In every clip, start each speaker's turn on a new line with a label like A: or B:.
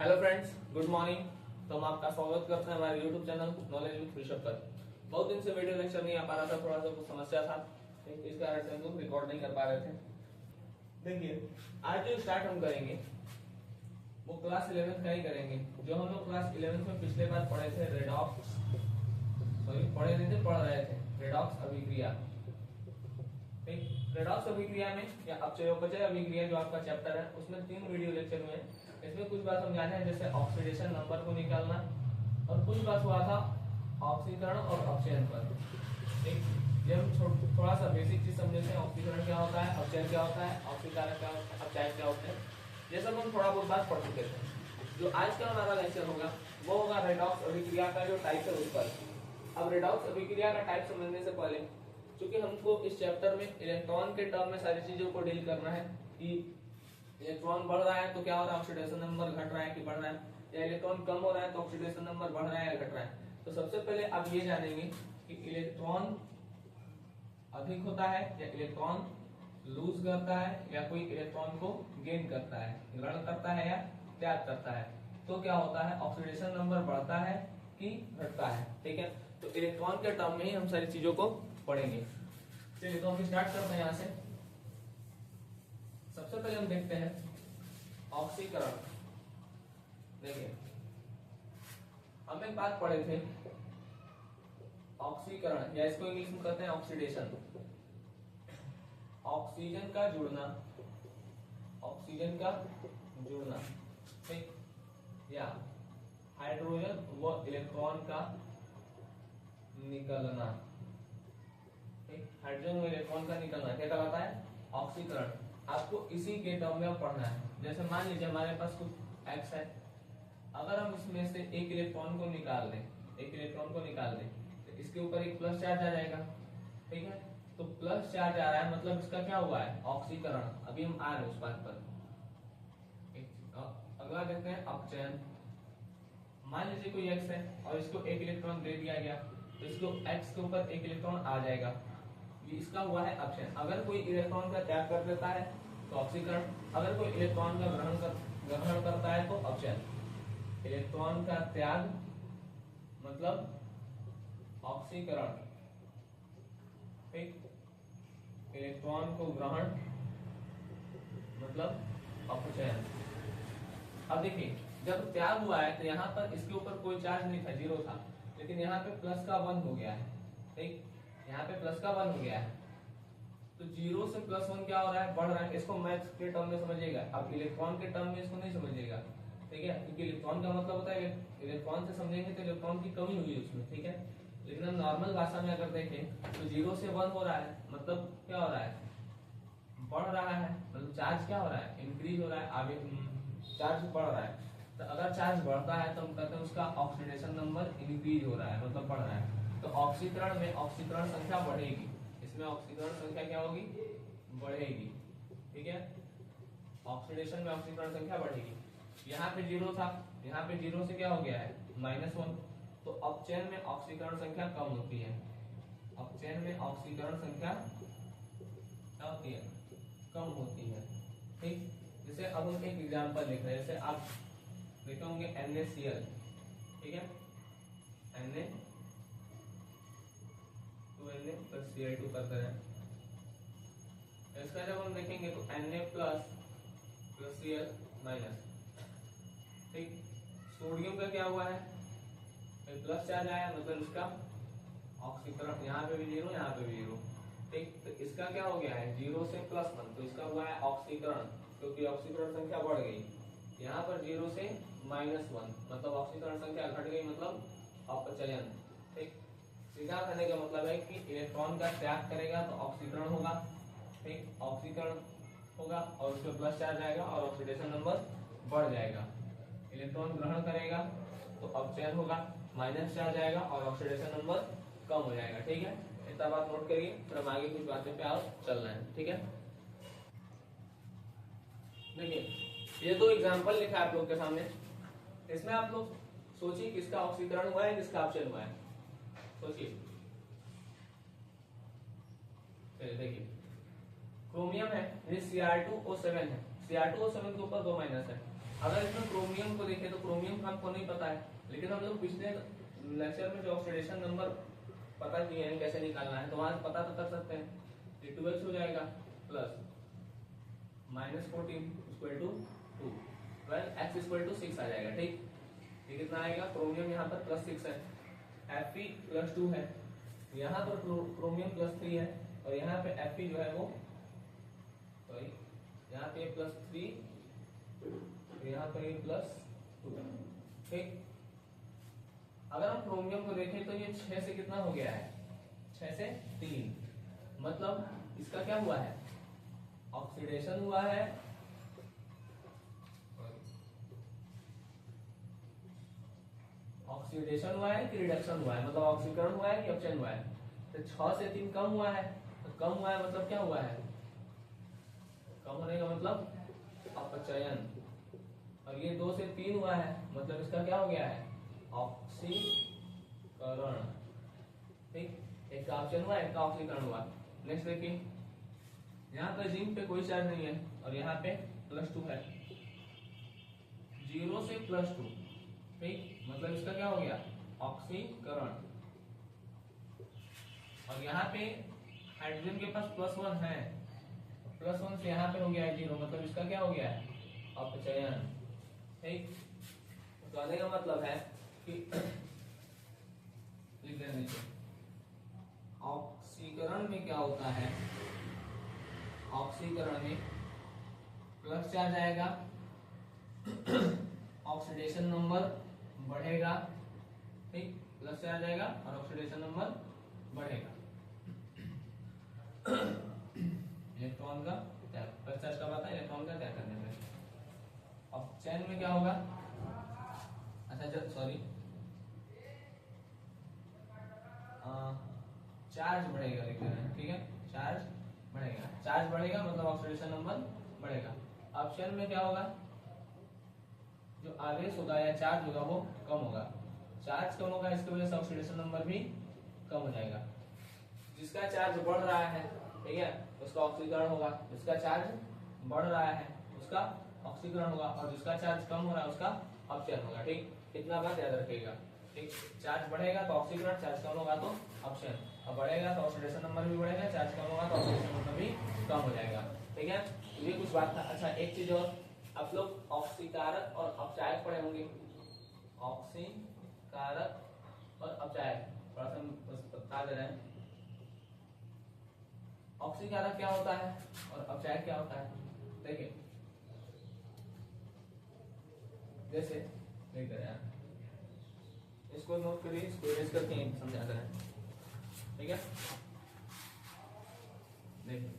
A: Hello friends, good morning. तो हम आपका स्वागत करते हैं हमारे YouTube channel knowledge with Rishabh पर। बहुत दिन से वीडियो लेक्चर नहीं आ पा रहा था, थोड़ा सा कुछ समस्या था, इस कारण से हम लोग रिकॉर्ड नहीं कर पा रहे थे। देखिए, आज जो स्टार्ट हम करेंगे वो क्लास 11 का ही करेंगे। जो हम लोग क्लास 11 में पिछले बार पढ़े थे रेडॉक्स, पढ़े नहीं थे, पढ़ रहे थे रेडॉक्स अभिक्रिया। रेडॉक्स अभिक्रिया में या अपचयोपचय अभिक्रिया जो आपका चैप्टर है उसमें 3 वीडियो लेक्चर हुए। इसमें कुछ बात हम जाने हैं, जैसे ऑक्सीडेशन नंबर को निकालना, और कुछ बात हुआ था ऑक्सीकरण और अपचयन पर। ठीक, ये हम थोड़ा सा बेसिक चीज समझते हैं। ऑक्सीकरण क्या होता है, अपचयन क्या होता है, ऑक्सीकारक क्या होता है, अपचायक क्या होते हैं, ये सब हम थोड़ा बहुत बात पढ़ चुके थे। जो आज का हमारा लेक्चर होगा वो होगा रेडॉक्स अभिक्रिया का जो टाइप है उस पर। अब रेडॉक्स अभिक्रिया का टाइप समझने से पहले, क्योंकि हमको इस चैप्टर में इलेक्ट्रॉन के टर्म में सारी चीजों को डील करना है कि इलेक्ट्रॉन बढ़ रहा है तो क्या हो रहा है, ऑक्सीडेशन नंबर घट रहा है कि बढ़ रहा है, या इलेक्ट्रॉन कम हो रहा है तो ऑक्सीडेशन नंबर बढ़ रहा है या घट रहा है। तो सबसे पहले आप ये जानेंगे कि इलेक्ट्रॉन अधिक होता है या इलेक्ट्रॉन लूज करता है, या कोई इलेक्ट्रॉन को गेन करता है, ग्रहण करता है या त्याग करता है, तो क्या होता है, ऑक्सीडेशन नंबर बढ़ता है कि घटता है। ठीक है, तो इलेक्ट्रॉन के टर्म में ही हम सारी चीजों को पढ़ेंगे। चलिए, तो हम स्टार्ट करते हैं यहां से। सबसे पहले हम देखते हैं ऑक्सीकरण। देखिए, हम एक बात पढ़े थे, ऑक्सीकरण या इसको इंग्लिश में कहते हैं ऑक्सीडेशन। ऑक्सीजन का जुड़ना, ऑक्सीजन का जुड़ना, ठीक, या हाइड्रोजन व इलेक्ट्रॉन का निकलना। ठीक, हाइड्रोजन व इलेक्ट्रॉन का निकलना क्या कहलाता है, ऑक्सीकरण। आपको इसी के टर्म में पढ़ना है। जैसे मान लीजिए हमारे पास कुछ एक्स है, अगर हम इसमें से एक इलेक्ट्रॉन को निकाल दें, एक इलेक्ट्रॉन को निकाल दें, तो इसके ऊपर एक प्लस चार्ज आ जाएगा। ठीक है, तो प्लस चार्ज आ रहा है मतलब इसका क्या हुआ है, ऑक्सीकरण। अभी हम आ रहे हैं उस बात पर। अगला देखते हैं अपचयन। मान लीजिए कोई एक्स है और इसको एक इलेक्ट्रॉन दे दिया गया, तो इसको एक्स के ऊपर एक इलेक्ट्रॉन आ जाएगा, ये इसका हुआ है अपचयन। अगर कोई इलेक्ट्रॉन का त्याग कर देता है तो ऑक्सीकरण, अगर कोई इलेक्ट्रॉन का ग्रहण करता है तो अपचयन। इलेक्ट्रॉन का त्याग मतलब ऑक्सीकरण, ठीक, इलेक्ट्रॉन को ग्रहण मतलब अपचयन। अब देखिए, जब त्याग हुआ है तो यहाँ पर इसके ऊपर कोई चार्ज नहीं था, 0 था, लेकिन यहाँ पे प्लस का 1 हो गया है। ठीक, यहाँ पे प्लस का 1 हो गया है, तो 0 से +1 क्या हो रहा है, बढ़ रहा है। इसको मैथ्स के टर्म में समझिएगा, अब इलेक्ट्रॉन के टर्म में इसको नहीं समझिएगा। ठीक है, क्योंकि इलेक्ट्रॉन का मतलब होता है, इलेक्ट्रॉन से समझेंगे तो इलेक्ट्रॉन की कमी हुई है उसमें। ठीक है, लेकिन हम नॉर्मल भाषा में अगर देखें तो 0 से 1 हो रहा है, मतलब क्या हो रहा है, बढ़ रहा है, मतलब चार्ज क्या हो रहा है, इंक्रीज हो रहा है, आगे चार्ज बढ़ रहा है। तो अगर चार्ज बढ़ता है तो हम कहते हैं उसका ऑक्सीडेशन नंबर इंक्रीज हो रहा है, मतलब बढ़ रहा है। तो ऑक्सीकरण में ऑक्सीकरण संख्या बढ़ेगी, इसमें ऑक्सीकरण संख्या क्या होगी, बढ़ेगी। ठीक है, ऑक्सीडेशन में ऑक्सीकरण संख्या बढ़ेगी। यहाँ पे 0 था, यहाँ पे 0 से क्या हो गया है, -1, तो अपचयन में ऑक्सीकरण संख्या कम होती है। अपचयन में ऑक्सीकरण संख्या क्या होती है, कम होती है। ठीक, जैसे अब हम एक एग्जांपल लिख रहे हैं, जैसे आप लिखे होंगे NaCl। ठीक है, Na तो Na प्लस Cl2 करते हैं। इसका जब हम देखेंगे तो Na प्लस Cl माइनस। ठीक, सोडियम का क्या हुआ है, प्लस चार्ज आया, मतलब इसका ऑक्सीकरण, यहाँ पे भी 0, यहाँ पे भी 0। ठीक, तो इसका क्या हो गया है, 0 से +1, तो इसका हुआ है ऑक्सीकरण, क्योंकि ऑक्सीकरण संख्या बढ़ गई। यहाँ पर 0 से -1, मतलब ऑक्सीकरण संख्या घट गई, मतलब अपचयन। ठीक, सीधा कहने का मतलब है कि इलेक्ट्रॉन का त्याग करेगा तो ऑक्सीकरण होगा। ठीक, ऑक्सीकरण होगा और उसमें प्लस चार्ज आएगा और ऑक्सीडेशन नंबर बढ़ जाएगा। इलेक्ट्रॉन ग्रहण करेगा तो अपचयन होगा, माइनस चार्ज आएगा और ऑक्सीडेशन नंबर कम हो जाएगा। ठीक है, इतना बात नोट करिए, फिर हम आगे कुछ बातें पे और चलना है। ठीक है, देखिए ये 2 एग्जांपल लिखा है आप लोग के सामने, इसमें आप लोग सोचिए किसका ऑक्सीकरण हुआ है, किसका अपचयन हुआ है, सोचिए। चलिए देखिए, क्रोमियम है, ये Cr2O7 है, Cr2O7 के ऊपर 2 माइनस है, अगर इसमें क्रोमियम को देखें तो क्रोमियम हमको नहीं पता है, लेकिन हम लोग पिछले लेक्चर में जो ऑक्सीडेशन नंबर पता किए हैं कैसे निकालना है, तो वहां पता तो कर सकते हैं। ये 2x हो जाएगा plus -14 equal to 2, 12x equal to 6 आ जाएगा। ठीक, ये कितना आएगा? क्रोमियम यहाँ पर +6 है, Fe +2 है, यहाँ पर क्रोमियम +3 है, और यहाँ पे Fe जो है वो सॉरी यहाँ पे +3, यहाँ पर ये +2। ठीक, अगर हम क्रोमियम को देखें तो ये 6 से कितना हो गया है? 6 से 3, मतलब इसका क्या हुआ है? ऑक्सीडेशन हुआ है, ऑक्सीडेशन हुआ है कि रिडक्शन हुआ है, मतलब ऑक्सीकरण हुआ है कि अपचयन हुआ है? तो 6 से 3 कम हुआ है, तो कम हुआ है मतलब क्या हुआ है? कम होने का मतलब अपचयन। और ये 2 से 3 हुआ है, मतलब इसका क्या हो गया है? ऑक्सीकरण। ठीक, एक का अपचयन हुआ, एक का ऑक्सीकरण हुआ। नेक्स्ट देखिए, यहाँ पर जिंक पे कोई चार्ज नहीं है, और यहाँ पे +2 है, 0 से +2। ठीक, मतलब इसका क्या हो गया? ऑक्सीकरण। और यहाँ पे हाइड्रोजन के पास +1 है, +1 से यहाँ पे हो गया है 0, मतलब इसका क्या हो गया है? अपचयन। ठीक, तो कहने का मतलब है कि लिख देना नीचे, ऑक्सीकरण में क्या होता है? ऑक्सीकरण में प्लस चार्ज आएगा, ऑक्सीडेशन नंबर बढ़ेगा। ठीक, प्लस चार्ज आएगा और ऑक्सीडेशन नंबर बढ़ेगा। इलेक्ट्रॉन का प्लस चार्ज कब आता है? इलेक्ट्रॉन का त्याग करने में। अब चैन में क्या होगा? अच्छा सॉरी, चार्ज बढ़ेगा लिख रहे हैं। ठीक है, चार्ज बढ़ेगा, चार्ज बढ़ेगा मतलब ऑक्सीडेशन नंबर बढ़ेगा। ऑप्शन में क्या होगा? जो आवेश होगा या चार्ज होगा वो कम होगा, चार्ज कम होगा, इसकी वजह से ऑक्सीडेशन नंबर भी कम हो जाएगा। जिसका चार्ज बढ़ रहा है, ठीक है, उसका ऑक्सीकरण होगा, जिसका चार्ज बढ़ रहा है उसका ऑक्सीकरण होगा, और जिसका चार्ज कम हो रहा है उसका अपचयन होगा। ठीक, इतना बात याद रखिएगा। ठीक, चार्ज बढ़ेगा तो ऑक्सीकरण, चार्ज कम होगा तो अपचयन, और बढ़ेगा तो ऑक्सीडेशन नंबर भी बढ़ेगा, चार्ज कम होगा तो ऑक्सीडेशन नंबर भी कम हो जाएगा। ठीक है, ये कुछ बात था। अच्छा, एक चीज और, आप लोग ऑक्सीकारक और अपचायक पढ़े होंगे। ऑक्सीकारक और अपचायक थोड़ा सा बता दे रहे हैं। ऑक्सीकारक क्या होता है और अपचायक क्या होता है? देखिए, जैसे नहीं करें यार, इसको नोट करिए, इसको इरेज करके समझा दे रहे हैं। ठीक है, देखिए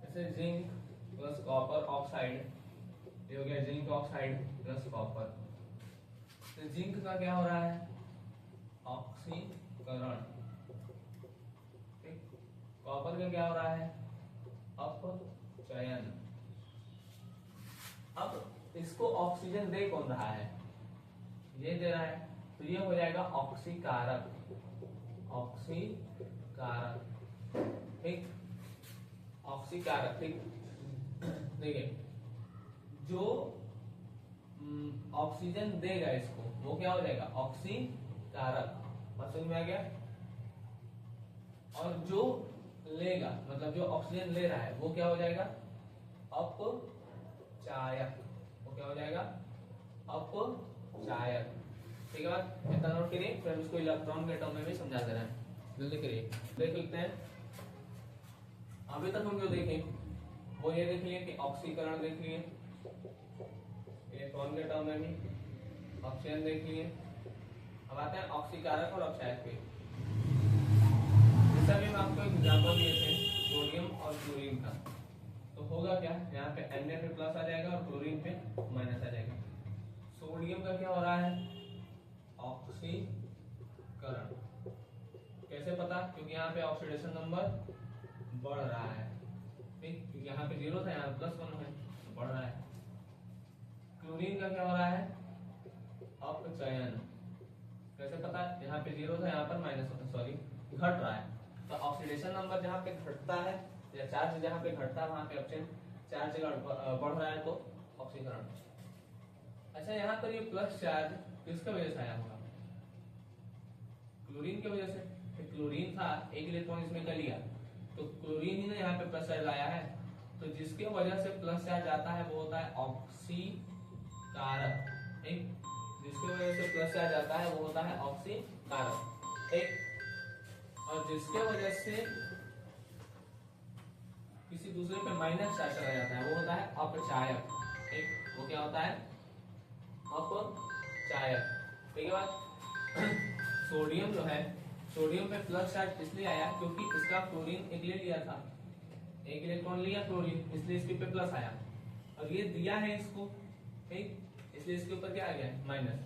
A: जैसे जिंक प्लस कॉपर ऑक्साइड, ये हो गया जिंक ऑक्साइड प्लस कॉपर। तो जिंक का क्या हो रहा है? ऑक्सीकरण। ठीक, कॉपर का क्या हो रहा है? अपचयन। अब इसको ऑक्सीजन दे कौन रहा है? ये दे रहा है, तो ये हो जाएगा ऑक्सीकारक। ऑक्सीकारक, ठीक, ऑक्सीकारक। ठीक, देखिए जो ऑक्सीजन देगा इसको वो क्या हो जाएगा? ऑक्सीकारक। बात समझ में आ गया? और जो लेगा, मतलब जो ऑक्सीजन ले रहा है वो क्या हो जाएगा? अपचायक। वो क्या हो जाएगा? अपचायक। ठीक है, बात इतना नोट करिए, फिर उसको इलेक्ट्रॉन के टर्म में भी समझा दे रहे हैं। जल्दी करिए, देख लेते हैं। अभी तक हम जो देखें वो ये देख लिए कि ऑक्सीकरण देख लिए, इलेक्ट्रॉन के टर्म में भी ऑक्सीजन देख लिए। अब आते हैं ऑक्सीकारक और अपचायक पे। जैसा भी हम आपको एक एग्जांपल दिए थे सोडियम और क्लोरीन का, तो होगा क्या? यहाँ पे Na पे प्लस आ जाएगा और क्लोरीन पे माइनस आ जाएगा। सोडियम का क्या हो रहा है? ऑक्सीकरण। कैसे पता? क्योंकि यहाँ पे ऑक्सीडेशन नंबर बढ़ रहा है। ठीक, क्योंकि यहाँ पे 0 था, यहाँ पे +1 है, बढ़ रहा है। क्लोरीन का क्या हो रहा है? अपचयन। चयन। कैसे पता? यहाँ पे 0 था, यहाँ पर माइनस, सॉरी घट रहा है, तो ऑक्सीडेशन नंबर जहाँ पे घटता है या चार्ज जहाँ पे घटता है वहां पे ऑक्सीजन चार्ज बढ़ रहा है तो ऑक्सीकरण। अच्छा, यहाँ पर ये प्लस चार्ज किसके वजह से आया होगा? क्लोरीन की वजह से। तो क्लोरीन था, एक इलेक्ट्रॉन इसमें कर लिया, तो क्लोरीन ही ने यहाँ पे प्लस चार्ज लाया है, तो जिसके वजह से प्लस चार्ज आता है वो होता है ऑक्सीकारक। ठीक, जिसके वजह से प्लस चार्ज आता है वो होता है ऑक्सीकारक। ठीक, और जिसके वजह से किसी दूसरे पे माइनस चार्ज चला जाता है वो होता है अपचायक। ठीक, वो क्या होता है? अपचायक। ठीक है बात। सोडियम जो है, सोडियम पे प्लस चार्ज इसलिए आया क्योंकि इसका क्लोरीन एक ले लिया था, एक इलेक्ट्रॉन लिया क्लोरीन, इसलिए इसके पे प्लस आया, और ये दिया है इसको, ठीक, इसलिए इसके ऊपर क्या आ गया? माइनस।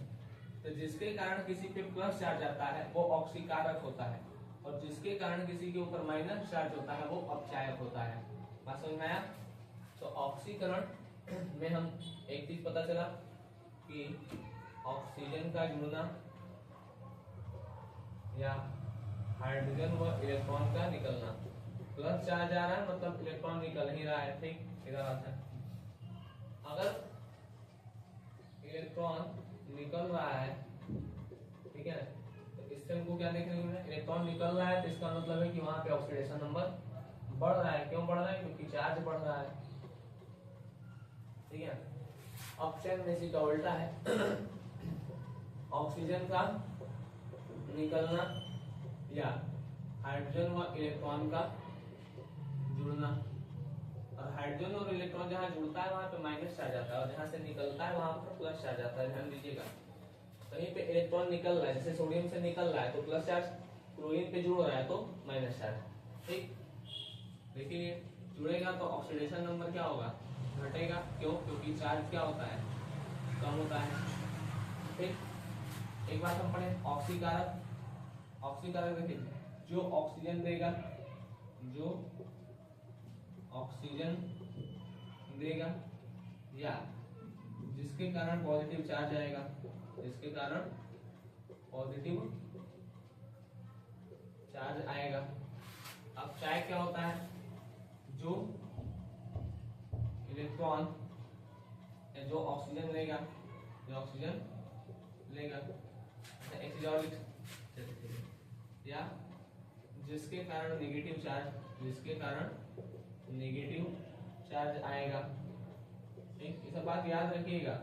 A: तो जिसके कारण किसी पे प्लस चार्ज आता है वो ऑक्सीकारक होता है, और जिसके कारण किसी के ऊपर माइनस चार्ज होता है वो अपचायक होता है। बात समझ में आया? तो ऑक्सीकरण में हम एक चीज पता चला कि ऑक्सीजन का जुड़ना या हाइड्रोजन व इलेक्ट्रॉन का निकलना, प्लस चार्ज आ रहा है मतलब इलेक्ट्रॉन निकल ही रहा है। ठीक, इधर आता है, अगर इलेक्ट्रॉन निकल रहा है, ठीक है, तो इससे हमको क्या देखने को मिला? इलेक्ट्रॉन निकल रहा है तो इसका मतलब है कि वहां पे ऑक्सीडेशन नंबर बढ़ रहा है। क्यों बढ़ रहा है? क्योंकि चार्ज बढ़ रहा है। ठीक है, ऑक्सीजन में इसी का उल्टा है। ऑक्सीजन का निकलना या हाइड्रोजन व इलेक्ट्रॉन का जुड़ना, और हाइड्रोजन और इलेक्ट्रॉन जहां जुड़ता है वहां पे माइनस चार्ज आता है, और जहां से निकलता है वहां पर प्लस चार्ज आता है। ध्यान दीजिएगा, कहीं पे इलेक्ट्रॉन निकल रहा है, जैसे सोडियम से निकल रहा है तो प्लस चार्ज, क्लोरीन पे जुड़ रहा है तो माइनस चार्ज। ठीक, देखिए जुड़ेगा तो ऑक्सीडेशन नंबर क्या होगा? घटेगा। क्यों? क्योंकि चार्ज क्या होता है? कम होता है। ठीक, एक बात हम पढ़े, ऑक्सीकारक। ऑक्सीकारक देखिए, जो ऑक्सीजन देगा, जो ऑक्सीजन देगा या जिसके कारण पॉजिटिव चार्ज आएगा, जिसके कारण पॉजिटिव चार्ज आएगा। अब चाय क्या होता है? जो इलेक्ट्रॉन या जो ऑक्सीजन लेगा, जो ऑक्सीजन लेगा, एक चीज और या जिसके कारण नेगेटिव चार्ज, जिसके कारण नेगेटिव चार्ज आएगा। ठीक, ये सब बात याद रखिएगा।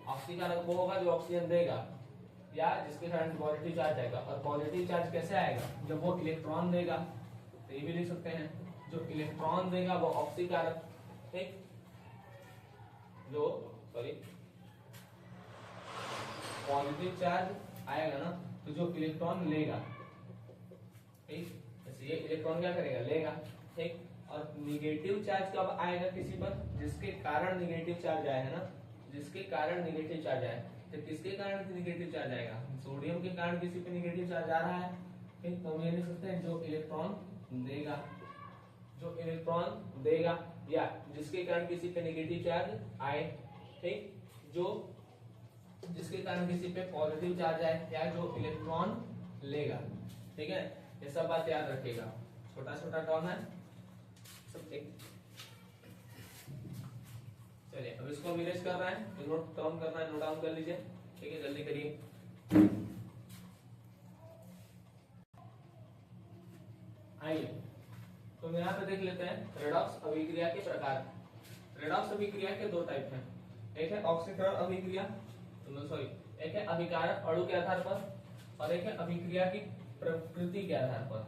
A: ऑक्सीकारक वो होगा जो ऑक्सीजन देगा या जिसके कारण पॉजिटिव चार्ज आएगा। और पॉजिटिव चार्ज कैसे आएगा? जब वो इलेक्ट्रॉन देगा, तो ये भी लिख सकते हैं, जो इलेक्ट्रॉन देगा वो ऑक्सीकारक। ठीक, जो सॉरी पॉजिटिव चार्ज आएगा ना, तो जो इलेक्ट्रॉन लेगा, ठीक, ये इलेक्ट्रॉन क्या करेगा? लेगा। ठीक, और निगेटिव चार्ज कब आएगा किसी पर? जिसके कारण निगेटिव चार्ज आया है ना, जिसके कारण निगेटिव चार्ज आया, तो किसके कारण निगेटिव चार्ज आएगा? सोडियम के कारण किसी पे निगेटिव चार्ज आ रहा है। ठीक, तो हम ये लिख सकते हैं जो इलेक्ट्रॉन देगा, जो इलेक्ट्रॉन देगा या जिसके कारण किसी पे नेगेटिव चार्ज आए। ठीक, जो जिसके कारण किसी पे पॉजिटिव चार्ज आए या जो इलेक्ट्रॉन लेगा। ठीक है, ये सब बात याद रखिएगा, छोटा छोटा टर्म है सब। एक चलिए, अब इसको हम इरेज कर रहे हैं, तो नोट टर्म करना है, नोट डाउन कर लीजिए। ठीक है, जल्दी करिए। आइए, तो यहाँ पे देख लेते हैं रेडॉक्स अभिक्रिया के प्रकार। रेडॉक्स अभिक्रिया के दो टाइप हैं, एक है ऑक्सीकरण अभिक्रिया, सॉरी, एक है अभिकारक अणु के आधार पर और एक है अभिक्रिया की प्रकृति के आधार पर।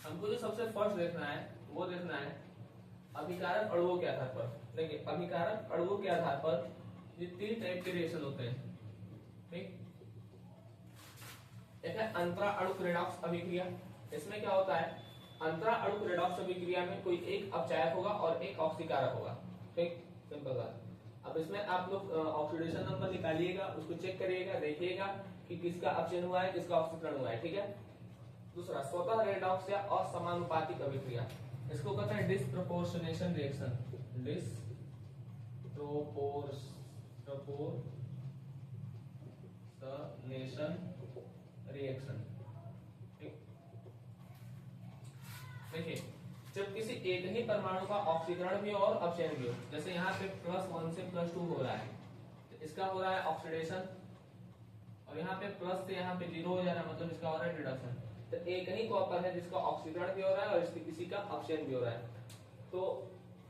A: हमको जो सबसे फर्स्ट देखना है वो देखना है अभिकारक अणुओं के आधार पर। देखिए, अभिकारक अणुओं के आधार पर ये तीन टाइप के रिएक्शन होते हैं। ठीक, एक है अंतरा अणु रेडॉक्स अभिक्रिया। इसमें क्या होता है? अंतरा अणु रेडॉक्स अभिक्रिया में कोई एक अपचायक होगा और एक ऑक्सीकारक होगा। ठीक, सिंपल बात। अब इसमें आप लोग ऑक्सीडेशन नंबर निकालिएगा, उसको चेक करिएगा, देखिएगा कि किसका अपचयन हुआ है, किसका ऑक्सीकरण हुआ है। ठीक है, दूसरा स्वतः रेडॉक्स या असमानुपातिक अभिक्रिया, इसको कहते हैं डिस्प्रोपोर्शनेशन रिएक्शन। डिस्प्लेसनेशन रिएक्शन। देखिए जब किसी एक ही परमाणु का ऑक्सीकरण भी हो और अपचयन भी हो, जैसे यहाँ पे +1 से +2 हो रहा है, तो इसका हो रहा है ऑक्सीडेशन, और यहाँ पे प्लस से यहाँ पे 0 हो जा रहा है, मतलब इसका हो रहा है रिडक्शन। तो एक ही कॉपर है जिसका ऑक्सीकरण भी हो रहा है और किसी का अपचयन भी हो रहा है। तो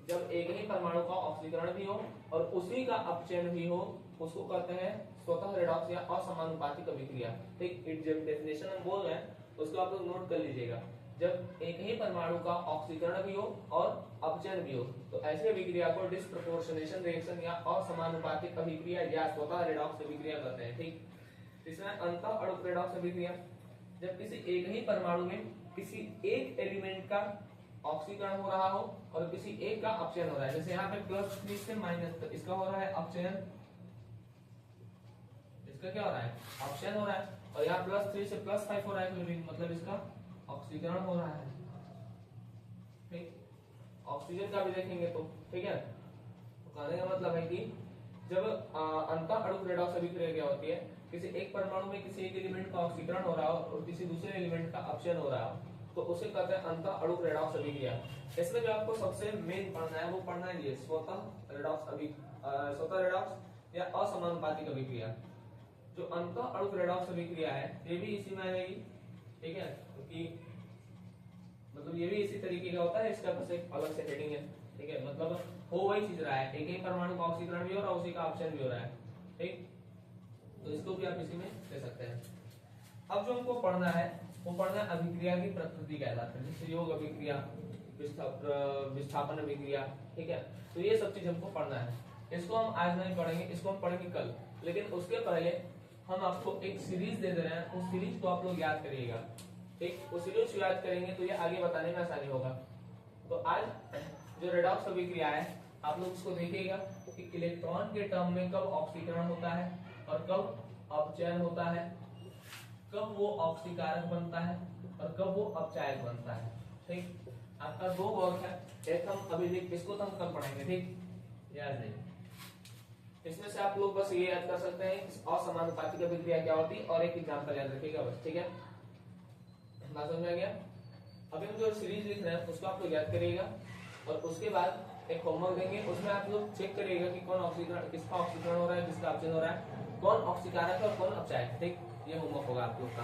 A: जब एक ही परमाणु का ऑक्सीकरण भी हो और उसी का अपचयन भी हो, उसको कहते हैं स्वतः रेडॉक्स या असमानुपातिक अभिक्रिया। ठीक, जब डेफिनेशन हम बोल रहे हैं उसको आप लोग नोट कर लीजिएगा। जब एक ही परमाणु का ऑक्सीकरण भी हो और अपचयन भी हो, तो ऐसी अभिक्रिया को डिस्प्रपोर्शनेशन रिएक्शन या असमानुपातिक अभिक्रिया या स्वतः रेडॉक्स अभिक्रिया कहते हैं। ठीक, इसमें अंतः अणु रेडॉक्स अभिक्रिया, जब किसी एक ही परमाणु में किसी एक एलिमेंट का ऑक्सीकरण हो रहा हो और किसी एक का अपचयन हो रहा है, जैसे यहाँ पे +3 से -, तो इसका हो रहा है अपचयन, इसका क्या हो रहा है अपचयन हो रहा है, और यहाँ +3 से +5 हो रहा है क्लोरीन, मतलब इसका ऑक्सीकरण हो रहा है। ठीक, ऑक्सीजन का भी देखेंगे तो ठीक है। तो कहने का मतलब है कि जब अंतः अणु रेडॉक्स अभिक्रिया क्या होती है, किसी एक परमाणु में किसी एक एलिमेंट का ऑक्सीकरण हो रहा हो और किसी दूसरे एलिमेंट का अपचयन हो रहा हो, तो उसे कहते हैं अंतः अणु रेडॉक्स अभिक्रिया। इसमें जो आपको सबसे मेन पढ़ना है वो पढ़ना है ये स्वतः रेडॉक्स या असमानुपातिक अभिक्रिया। जो अंतः अणु रेडॉक्स अभिक्रिया है ये भी इसी में आएगी। ठीक है, क्योंकि मतलब ये भी इसी तरीके का होता है, इसका बस एक अलग से हेडिंग है। ठीक है, मतलब हो वही चीज रहा है, एक ही परमाणु का ऑक्सीकरण भी हो रहा है, उसी का अपचयन भी हो रहा है। ठीक, तो इसको भी आप इसी में ले सकते हैं। अब जो हमको पढ़ना है वो पढ़ना है अभिक्रिया की प्रकृति कहलाता है, जैसे योग अभिक्रिया, विस्थापन अभिक्रिया। ठीक है, तो ये सब चीज हमको पढ़ना है। इसको हम आज नहीं पढ़ेंगे, इसको हम पढ़ेंगे कल, लेकिन उसके पहले हम आपको एक सीरीज दे दे रहे हैं, उस सीरीज को आप लोग याद करिएगा। ठीक, वो सीरीज को याद करेंगे तो ये आगे बताने में आसानी होगा। तो आज जो रेडॉक्स अभिक्रिया है आप लोग उसको देखिएगा कि इलेक्ट्रॉन के टर्म में कब ऑक्सीकरण होता है और कब अपचयन होता है, कब वो ऑक्सीकारक बनता है और कब वो अपचायक बनता है। ठीक, आपका 2 वर्क है, एक हम अभी लिख, इसको तो हम कल पढ़ेंगे। ठीक, याद नहीं, इसमें से आप लोग बस ये याद कर सकते हैं असमानुपातिक अभिक्रिया क्या होती है और एक एग्जांपल याद रखिएगा बस। ठीक है, बात समझ में आ गया। अभी हम जो सीरीज लिख रहे हैं उसको आप लोग याद करिएगा और उसके बाद एक होमवर्क देंगे, उसमें आप लोग चेक करिएगा कि कौन ऑक्सीकरण, किसका ऑक्सीकरण हो रहा है, किसका अपचयन हो रहा है, कौन ऑक्सीकारक है और कौन अपचायक है। ठीक, ये होमवर्क होगा आप लोग का।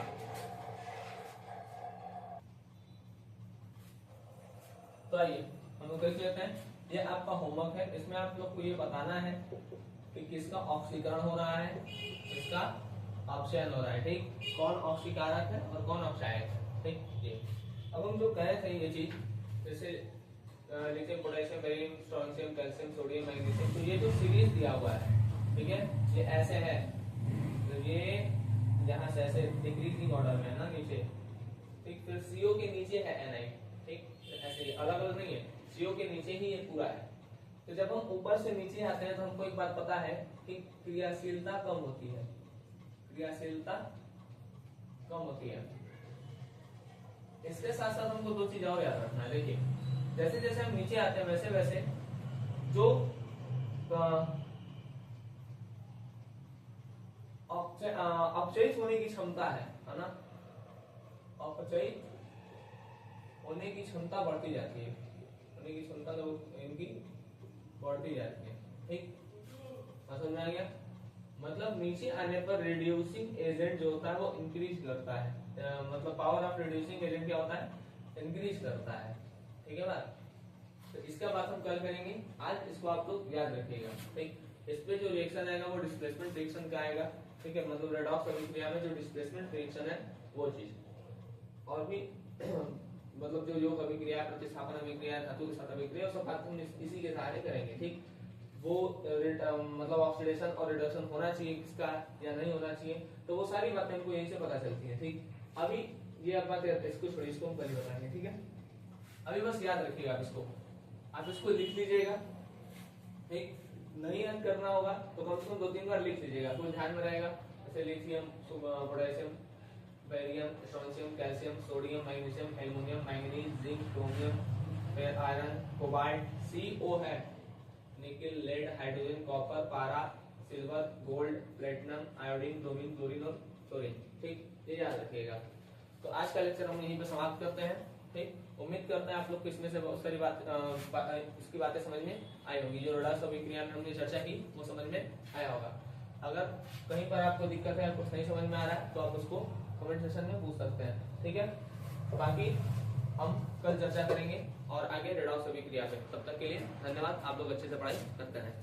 A: तो आइए हम लोग देख लेते हैं, ये आपका होमवर्क है। इसमें आप लोग को ये बताना है कि किसका ऑक्सीकरण हो रहा है, किसका अपचयन हो रहा है। ठीक, कौन ऑक्सीकारक है और कौन अपचायक है। ठीक, ये अब हम जो कह रहे थे ये चीज, जैसे lithium, potassium, barium, strontium, calcium, sodium, magnesium, तो ये जो सीरीज दिया हुआ है, ठीक है, ये ऐसे है, तो ये यहाँ से ऐसे डिक्रीजिंग ऑर्डर में है ना नीचे। ठीक, फिर CO के नीचे है Ni। ठीक, ऐसे अलग अलग नहीं है, CO के नीचे ही ये पूरा है। तो जब हम ऊपर से नीचे आते हैं तो हमको एक बात पता है कि क्रियाशीलता कम होती है, क्रियाशीलता कम होती है। इसके साथ साथ हमको 2 चीज और याद रखना है। देखिए, जैसे जैसे हम नीचे आते हैं वैसे वैसे जो अपचयित होने की क्षमता है ना, अपचयित होने की क्षमता बढ़ती जाती है, होने की क्षमता तो इनकी बढ़ती जाती है। ठीक, समझ में आ गया। मतलब नीचे आने पर रिड्यूसिंग एजेंट जो होता है वो इंक्रीज करता है, मतलब पावर ऑफ रिड्यूसिंग एजेंट क्या होता है, इंक्रीज करता है। ठीक है बात, तो इसका बात हम कल करेंगे, आज इसको आप लोग याद रखिएगा। ठीक, इस पे जो रिएक्शन आएगा वो डिस्प्लेसमेंट रिएक्शन का आएगा। ठीक है, मतलब रेडॉक्स अभिक्रिया में जो डिस्प्लेसमेंट रिएक्शन है वो चीज, और भी मतलब जो योग अभिक्रिया, प्रतिस्थापन अभिक्रिया, धातु के साथ अभिक्रिया, सब बात हम इसी के सहारे करेंगे। ठीक, वो मतलब ऑक्सीडेशन और रिडक्शन होना चाहिए किसका या नहीं होना चाहिए, तो वो सारी बातें हमको यहीं से पता चलती है। ठीक, अभी ये अब बात इसको छोड़िए, इसको हम कल बताएंगे। ठीक है, अभी बस याद रखिएगा आप इसको लिख लीजिएगा। ठीक, नहीं याद करना होगा तो कम से कम 2-3 बार लिख लीजिएगा, तो ध्यान में रहेगा। जैसे lithium, potassium, barium, strontium, calcium, sodium, magnesium, aluminium, manganese, zinc, chromium, फिर आयरन, कोबाल्ट, CO है, निकेल, लेड, हाइड्रोजन, कॉपर, पारा, silver, gold, platinum, iodine, bromine, chlorine और फ्लोरीन। ठीक, ये याद रखिएगा। तो आज का लेक्चर हम यहीं पे समाप्त करते हैं। ठीक, उम्मीद करते हैं आप लोग को इसमें से बहुत सारी इसकी बातें समझ में आई होगी। जो रेडॉक्स अभिक्रिया में हमने चर्चा की वो समझ में आया होगा। अगर कहीं पर आपको दिक्कत है, कुछ नहीं समझ में आ रहा है, तो आप उसको कमेंट सेक्शन में पूछ सकते हैं। ठीक है, बाकी हम कल चर्चा करेंगे और आगे रेडॉक्स अभिक्रिया पे। तब तक के लिए धन्यवाद। आप लोग अच्छे से पढ़ाई करते हैं।